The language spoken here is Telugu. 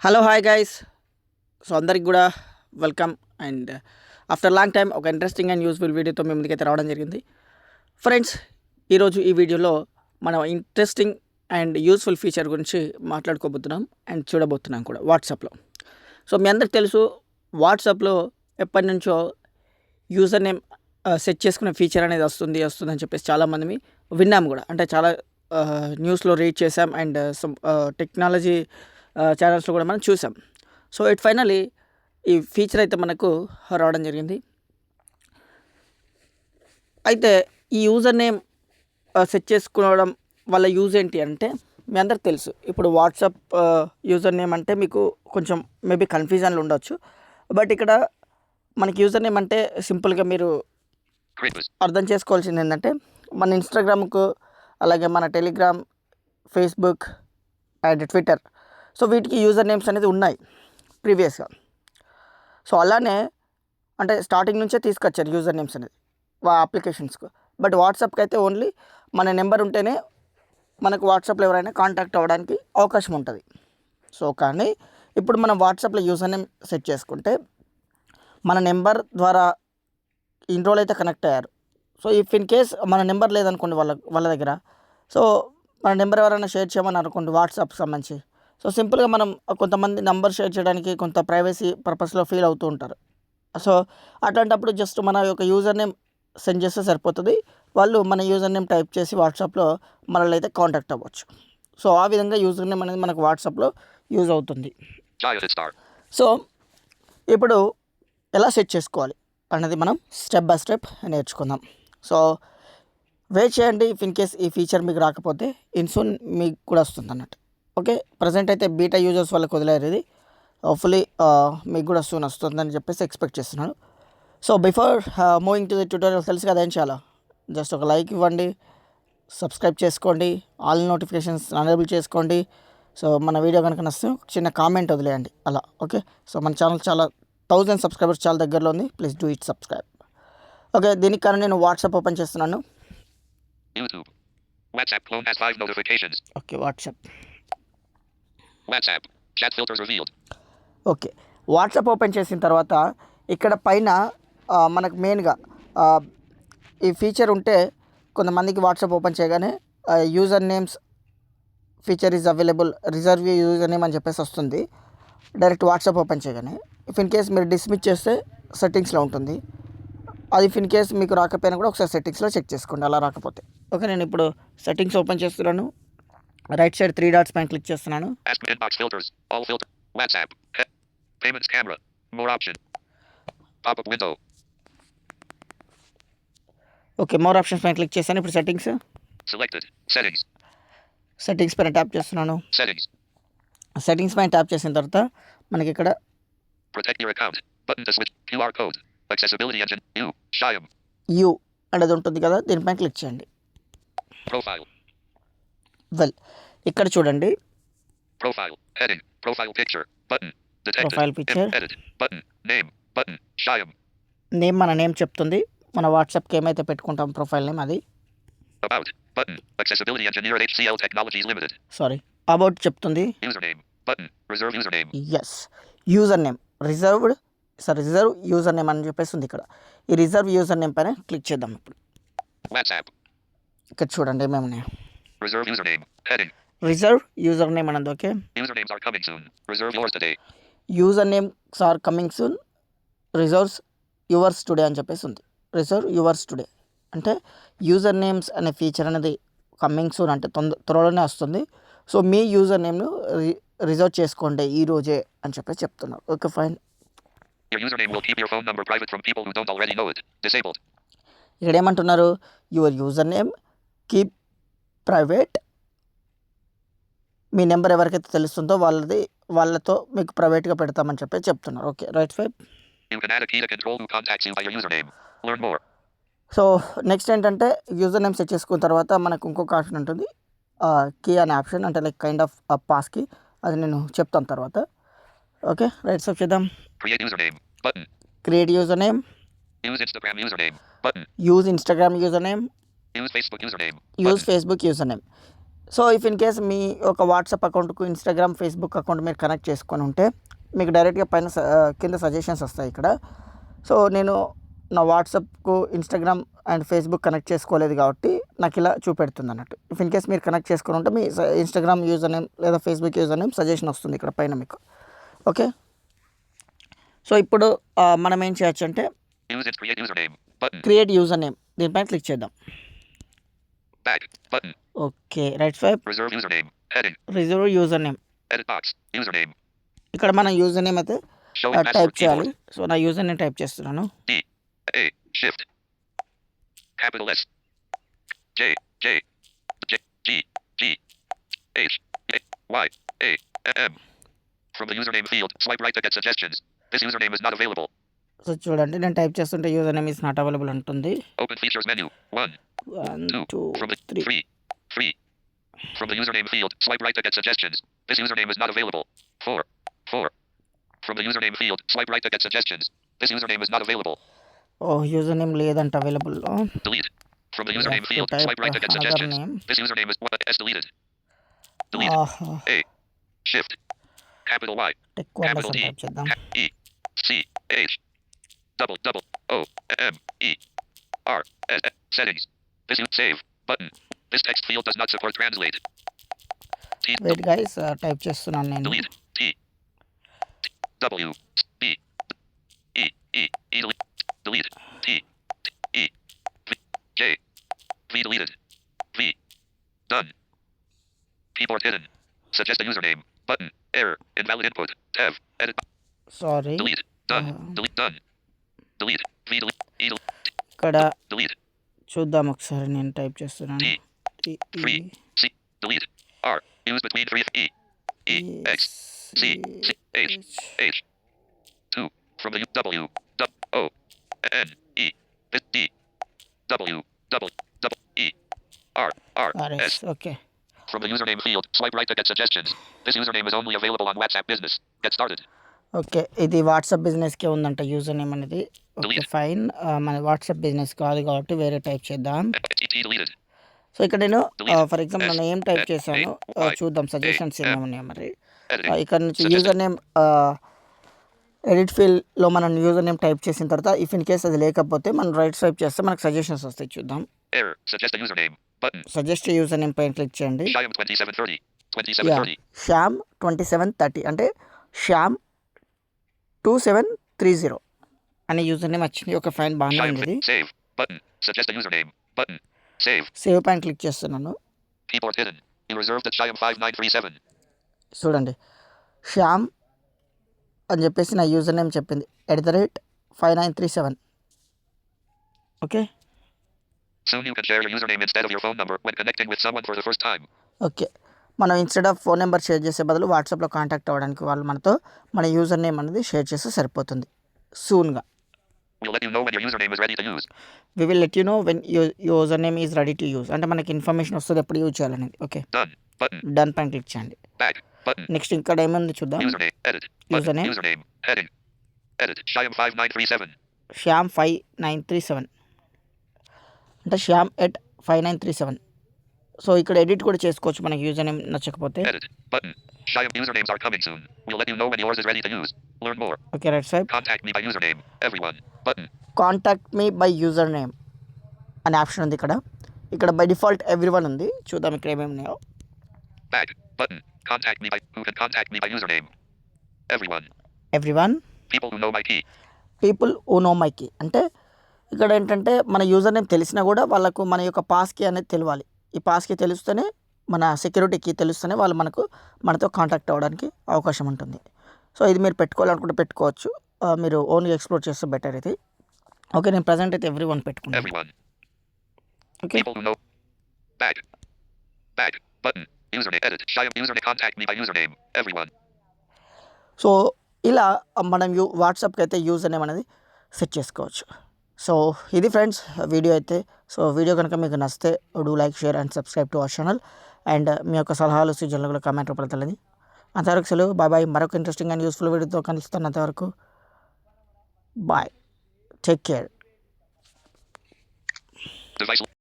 Hello hi guys. సో అందరికి కూడా welcome. And after long time ఒక ఇంట్రెస్టింగ్ అండ్ యూస్ఫుల్ వీడియోతో మీ ముందుకైతే రావడం జరిగింది. ఫ్రెండ్స్, ఈరోజు ఈ వీడియోలో మనం ఇంట్రెస్టింగ్ అండ్ యూస్ఫుల్ ఫీచర్ గురించి మాట్లాడుకోబోతున్నాం అండ్ చూడబోతున్నాం కూడా వాట్సాప్లో. సో మీ అందరికి తెలుసు, వాట్సాప్లో ఎప్పటి నుంచో యూజర్ నేమ్ సెట్ చేసుకునే ఫీచర్ అనేది వస్తుందని చెప్పేసి చాలామంది విన్నాం కూడా. అంటే చాలా న్యూస్లో రీడ్ చేసాం అండ్ సమ్ టెక్నాలజీ ఛానల్స్లో కూడా మనం చూసాం. సో ఇట్ ఫైనలీ ఈ ఫీచర్ అయితే మనకు రావడం జరిగింది. అయితే ఈ యూజర్ నేమ్ సెట్ చేసుకోవడం వల్ల యూజ్ ఏంటి అంటే, మీ అందరికి తెలుసు, ఇప్పుడు వాట్సాప్ యూజర్ నేమ్ అంటే మీకు కొంచెం మేబీ కన్ఫ్యూజన్లు ఉండొచ్చు. బట్ ఇక్కడ మనకి యూజర్ నేమ్ అంటే సింపుల్గా మీరు అర్థం చేసుకోవాల్సింది ఏంటంటే, మన ఇన్స్టాగ్రామ్కు, అలాగే మన Telegram, Facebook and Twitter, so వీటికి యూజర్ నేమ్స్ అనేది ఉన్నాయి ప్రీవియస్గా. సో అలానే అంటే స్టార్టింగ్ నుంచే తీసుకొచ్చారు యూజర్ నేమ్స్ అనేది అప్లికేషన్స్కు. బట్ వాట్సాప్కి అయితే ఓన్లీ మన నెంబర్ ఉంటేనే మనకు వాట్సాప్లో ఎవరైనా కాంటాక్ట్ అవ్వడానికి అవకాశం ఉంటుంది. సో కానీ ఇప్పుడు మనం వాట్సాప్లో యూజర్ నేమ్ సెట్ చేసుకుంటే మన నెంబర్ ద్వారా ఇన్ని రోజులు అయితే కనెక్ట్ అయ్యారు. సో ఇఫ్ ఇన్ కేస్ మన నెంబర్ లేదనుకోండి వాళ్ళ దగ్గర, సో మన నెంబర్ ఎవరైనా షేర్ చేయమని అనుకోండి వాట్సాప్కి సంబంధించి, సో సింపుల్గా మనం కొంతమంది నెంబర్ షేర్ చేయడానికి కొంత ప్రైవసీ పర్పస్లో ఫీల్ అవుతూ ఉంటారు. సో అట్లాంటప్పుడు జస్ట్ మన యొక్క యూజర్ నేమ్ సెండ్ చేస్తే సరిపోతుంది. వాళ్ళు మన యూజర్ నేమ్ టైప్ చేసి వాట్సాప్లో మనల్ని అయితే కాంటాక్ట్ అవ్వచ్చు. సో ఆ విధంగా యూజర్ నేమ్ అనేది మనకు వాట్సాప్లో యూజ్ అవుతుంది. సో ఇప్పుడు ఎలా సెట్ చేసుకోవాలి అనేది మనం స్టెప్ బై స్టెప్ నేర్చుకుందాం. సో వెయిట్ చేయండి. ఇఫ్ ఇన్ కేస్ ఈ ఫీచర్ మీకు రాకపోతే ఇన్సూన్ మీకు కూడా వస్తుంది అన్నట్టు. ఓకే, ప్రజెంట్ అయితే బీటా యూజర్స్ వాళ్ళకి వదిలేరు ఇది. హోప్ఫుల్లీ మీకు కూడా సూన్ వస్తుందని చెప్పేసి ఎక్స్పెక్ట్ చేస్తున్నాను. So before moving to the tutorial, తెలుసు కదా ఏం చేయాలో, జస్ట్ ఒక లైక్ ఇవ్వండి, సబ్స్క్రైబ్ చేసుకోండి, ఆల్ నోటిఫికేషన్స్ ఎనేబుల్ చేసుకోండి. సో మన వీడియో కనుక నచ్చితే చిన్న కామెంట్ వదిలేయండి అలా. ఓకే, సో మన ఛానల్ చాలా 1000 సబ్స్క్రైబర్స్ చాలా దగ్గరలో ఉంది. Please do it subscribe. Okay, దీనికి కానీ నేను వాట్సాప్ ఓపెన్ చేస్తున్నాను. YouTube. WhatsApp Chrome has 5 notifications. Okay, WhatsApp Chat filters revealed. Okay, WhatsApp open చేసిన తర్వాత ఇక్కడ పైన మనకు మెయిన్గా ఈ ఫీచర్ ఉంటే కొంతమందికి వాట్సాప్ ఓపెన్ చేయగానే user names feature is available, reserve username అని చెప్పేసి వస్తుంది డైరెక్ట్ వాట్సాప్ ఓపెన్ చేయగానే. ఇఫ్ ఇన్ కేస్ మీరు డిస్మిస్ చేస్తే సెట్టింగ్స్లో ఉంటుంది. అది ఇఫ్ ఇన్ కేస్ మీకు రాకపోయినా కూడా ఒకసారి సెట్టింగ్స్లో చెక్ చేసుకోండి అలా రాకపోతే. ఓకే, నేను ఇప్పుడు సెట్టింగ్స్ ఓపెన్ చేస్తున్నాను. రైట్ సైడ్ 3 డాట్స్ పైన క్లిక్ చేస్తున్నాను. Ask inbox filters. All filter. WhatsApp. Payments camera. More option. Pop-up window. Okay, more options పైన క్లిక్ చేశాను. ఇప్పుడు Selected. Settings. సెట్టింగ్స్ పైన ట్యాప్ చేస్తున్నాను. సెట్టింగ్స్ పైన ట్యాప్ చేసిన తర్వాత మనకి ఇక్కడ Protect your account. Button to switch. QR code. Accessibility engine. Shyam. You అనేది ఉంటుంది కదా, దీనిపైన క్లిక్ చేయండి. Profile. వెల్, ఇక్కడ చూడండి. Profile. Heading. Profile picture. Button. Detected. Profile picture. Edit. Button. Name. Button. Shyam. Name, మన నేమ్ చెప్తుంది. మన వాట్సాప్కి ఏమైతే పెట్టుకుంటాం ప్రొఫైల్ నేమ్ అది. About. Button. Accessibility engineer at HCL Technologies Limited. Sorry, about చెప్తుంది. Username. Button. Reserve username. Yes, username reserve username అని చెప్పేసి ఉంది ఇక్కడ. ఈ రిజర్వ్ యూజర్ నేమ్ పైన క్లిక్ చేద్దాం. ఇప్పుడు WhatsApp. ఇక్కడ చూడండి ఏమేమి ఉన్నాయి. Reserve username. Heading. Reserve username అన్నది. Okay, Usernames are coming soon. Reserve yours today. Username are coming soon, reserves yours today అని చెప్పేసి ఉంది. రిజర్వ్ యువర్స్ టుడే అంటే యూజర్ నేమ్స్ అనే ఫీచర్ అనేది కమింగ్ సూన్ అంటే త్వరలోనే వస్తుంది. సో మీ యూజర్ నేమ్ను రిజర్వ్ చేసుకోండి ఈ రోజే అని చెప్పేసి చెప్తున్నారు. Okay, fine. Your username will keep your phone number private from people who don't already know it. Disabled. ఇక్కడ ఏమంటున్నారు, your user name keep private, me number ఎవరికైతే తెలుస్తుందో వాళ్ళతో మీకు ప్రైవేట్గా పెడతామని చెప్పి చెప్తున్నారు. Okay, right swipe. You can add a key to control who contacts you by your username. Learn more. So next ఏంటంటే, యూజర్ నేమ్ సెట్ చేసుకున్న తర్వాత మనకు ఇంకొక ఆప్షన్ ఉంటుంది, కీ అనే ఆప్షన్, అంటే like kind of passkey. అది నేను చెప్తాను తర్వాత. ఓకే, రైట్ స్వైప్ చేద్దాం. Create username. Button. Create username. Use Instagram username. Button. Use Instagram username. Use Facebook username. Use Button. Facebook username. So if in case మీ ఒక వాట్సాప్ అకౌంట్కు ఇన్స్టాగ్రామ్ ఫేస్బుక్ అకౌంట్ మీరు కనెక్ట్ చేసుకొని ఉంటే మీకు డైరెక్ట్గా పైన కింద సజెషన్స్ వస్తాయి ఇక్కడ. సో నేను నా వాట్సాప్కు ఇన్స్టాగ్రామ్ అండ్ ఫేస్బుక్ కనెక్ట్ చేసుకోలేదు కాబట్టి నాకు ఇలా చూపెడుతుంది అన్నట్టు. ఇఫ్ ఇన్ కేస్ మీరు కనెక్ట్ చేసుకుని ఉంటే మీ ఇన్స్టాగ్రామ్ యూజర్ నేమ్ లేదా ఫేస్బుక్ యూజర్ నేమ్ సజెషన్ వస్తుంది ఇక్కడ పైన మీకు. ఓకే, సో ఇప్పుడు మనం ఏం చేయొచ్చు అంటే Use it. Create username. Button. Create user name, దీనిపైన క్లిక్ చేద్దాం. Back. Button. Okay, right swipe, Reserve username. Heading. Reserve user name. Edit box. Username. ఇక్కడ మన యూజర్ నేమ్ అయితే Showing టైప్ password చేయాలి. keyboard. సో నా యూజర్ నేమ్ టైప్ చేస్తున్నాను. D. A. Shift. Capital S. J. J. J. G. G. H. A. Y. A. M. From the username field, swipe right to get suggestions. This username is not available. So చూడండి, నేను టైప్ చేస్తుంటే user name is not available అంటుంది. Open features menu. 1. 1 2. 2 From the 3. 3. 3. From the username field, swipe right to get suggestions. This username is not available. 4. 4. From the username field, swipe right to get suggestions. This username is not available. ఓ యూజర్ నేమ్ లేదంట available. Delete. From the You username have to field, type swipe right to get another suggestions. name. This username is S deleted. Delete. A. Shift. Capital Y. Tech words Capital D. Type చేద్దాం. E. C. H. Double O. M. E. R. S. Settings. This save button. This text field does not support translate. T. Wait guys, type చేస్తున్నాను నేను. Delete. T. W. B. E. E. E. Delete. T. E. V. J. V deleted. V. Done. Keyboard hidden. Suggest a username. Button. Error. Invalid input. Tab. Edit. Sorry, Delete. Done. Delete. Done. Delete. V delete. E delete. ఇక్కడ Delete. చూద్దాం ఒకసారి, నేను టైప్ చేస్తున్నాను. T. 3. C. Delete. R. Use between 3 E. E. X. C. C. H. H. 2. From the W. O. N. E. D. W. W. E. R. R. S. Okay, From the username field, swipe right to get suggestions. This username is only available on WhatsApp Business. Get started. Okay, ఇది వాట్సాప్ బిజినెస్కే ఉందంట యూజర్ నేమ్ అనేది. ఓకే ఫైన్, మన వాట్సాప్ బిజినెస్ కాదు కాబట్టి వేరే టైప్ చేద్దాం. T deleted. సో ఇక్కడ నేను ఫర్ ఎగ్జాంపుల్ నేను ఏం టైప్ చేశాను చూద్దాం, సజెషన్స్ ఏమేమి ఉన్నాయి మరి. Editing. ఇక్కడ నుంచి యూజర్ నేమ్ ఎడిట్ ఫీల్డ్లో మనం యూజర్ నేమ్ టైప్ చేసిన తర్వాత ఇఫ్ ఇన్ కేస్ అది లేకపోతే మనం రైట్ స్వైప్ చేస్తే మనకు సజెషన్స్ వస్తాయి. చూద్దాం. Error. Suggest a username. Button. Suggest user name పైన క్లిక్ చేయండి. Shyam 2730. 2730. శ్యామ్ 2730 అంటే శ్యామ్ 2730 అనే యూజర్ నేమ్ వచ్చింది. ఒక ఫైన్ బాగానే Shyam ఉంది. Save. Button. Suggest a username. Button. Save. Save పైన క్లిక్ చేస్తున్నాను. Keyboard hidden. You reserved at Shyam 5937. చూడండి, శ్యామ్ అని చెప్పేసి నా యూజర్ నేమ్ చెప్పింది @5937. Okay Soon you can share your username instead of your phone number when connecting with someone for the first time. Okay, మనం instead of phone number share చేసే బదులు వాట్సాప్లో కాంటాక్ట్ అవ్వడానికి వాళ్ళు మనతో మన యూజర్ నేమ్ అనేది షేర్ చేస్తే సరిపోతుంది. సూన్గా We'll let you know when your username is ready to use. We will let you know when username is ready to use, అంటే మనకి ఇన్ఫర్మేషన్ వస్తుంది ఎప్పుడు యూజ్ చేయాలనేది. Okay, Done. Button. డన్ పైన క్లిక్ చేయండి. Back. Button. నెక్స్ట్ ఇక్కడ ఏముంది చూద్దాం. Username. Edit. Button. Username. Username. Heading. Edit. Shyam 5937. Shyam 5937 అంటే శ్యామ్ @5937. సో ఇక్కడ ఎడిట్ కూడా చేసుకోవచ్చు మనకి యూజర్ నేమ్ నచ్చకపోతే. Edit. Button. Shyam usernames are coming soon. We'll let you know when yours is ready to use. Learn more. Okay, right swipe. Contact me by username. Everyone. Button. Contact me by user name అనే ఆప్షన్ ఉంది ఇక్కడ. ఇక్కడ బై డిఫాల్ట్ ఎవ్రీవన్ ఉంది. చూద్దాం ఇక్కడ ఏమేమి ఉన్నాయో. Back. Button. Contact me by who can contact me by username. Everyone. Everyone, People who know my key. People who know my key అంటే ఇక్కడ ఏంటంటే మన యూజర్ నేమ్ తెలిసినా కూడా వాళ్ళకు మన యొక్క పాస్ కీ అనేది తెలియాలి. ఈ పాస్ కీ తెలిస్తేనే, మన సెక్యూరిటీ కీ తెలిస్తేనే వాళ్ళు మనతో కాంటాక్ట్ అవ్వడానికి అవకాశం ఉంటుంది. సో ఇది మీరు పెట్టుకోవాలనుకుంటే పెట్టుకోవచ్చు, మీరు ఓన్గా ఎక్స్ప్లోర్ చేస్తే బెటర్ ఇది. ఓకే, నేను ప్రజెంట్ అయితే ఎవ్రీవన్ పెట్టుకున్నాను. Everyone. Okay, People who know. Back. Back. Button. Username. Edit. Shyam username. Contact me by username. Everyone. So ఇలా మనం వాట్సాప్కి అయితే యూజర్ నేమ్ అనేది సెట్ చేసుకోవచ్చు. సో ఇది ఫ్రెండ్స్ వీడియో అయితే. సో వీడియో కనుక మీకు నచ్చితే do like, share and subscribe to our channel. And మీ యొక్క సలహాలు సూచనలు కూడా కామెంట్ రూపంలో తెలియదు. అంతవరకు సెలవు, బాయ్ బాయ్. మరొక ఇంట్రెస్టింగ్ అండ్ యూస్ఫుల్ వీడియోతో కలుస్తాను. అంతవరకు బాయ్, టేక్ కేర్. Device.